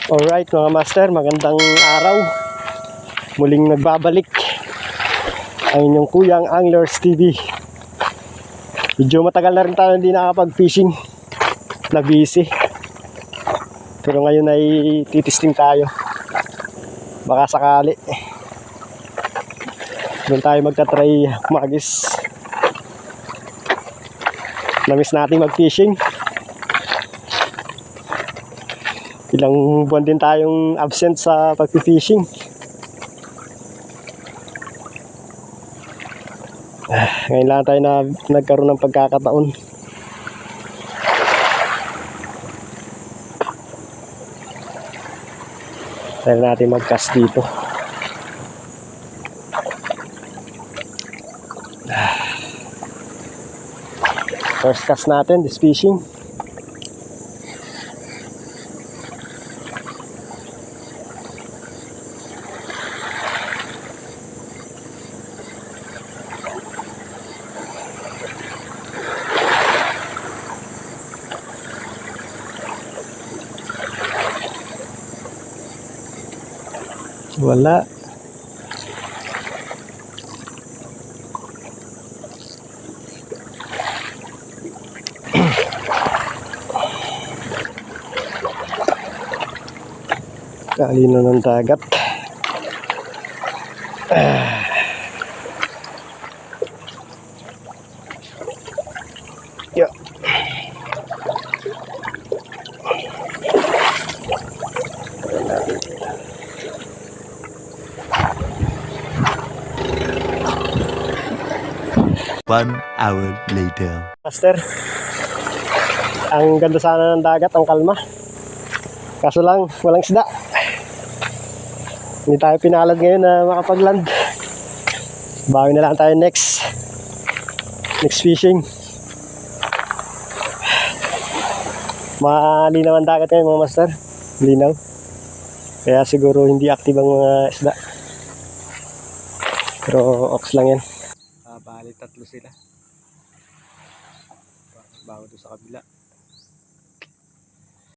Alright mga master, magandang araw. Muling nagbabalik ang inyong kuyang Anglers TV. Medyo matagal na rin tayo hindi nakapag-fishing, na busy. Pero ngayon ay titisting tayo. Baka sakali doon tayo magta-try magis. Namiss natin mag-fishing. Ilang buwan din tayong absent sa pag-fishing. Ngayon lang tayo na nagkaroon ng pagkakataon. Tayo natin mag-cast dito. First cast natin, this fishing. Wala. Kalino ng dagat. Yeah. One hour later. Master, ang ganda sana ng dagat, ang kalma. Kaso lang, walang isda. Hindi tayo pinalad ngayon na makapag-land. Bawi na lang tayo next fishing. Malinaw ang dagat ngayon mga master. Linaw. Kaya siguro hindi active ang mga isda. Pero ox lang yan. Bali tatlo sila. Bago doon sa kabila.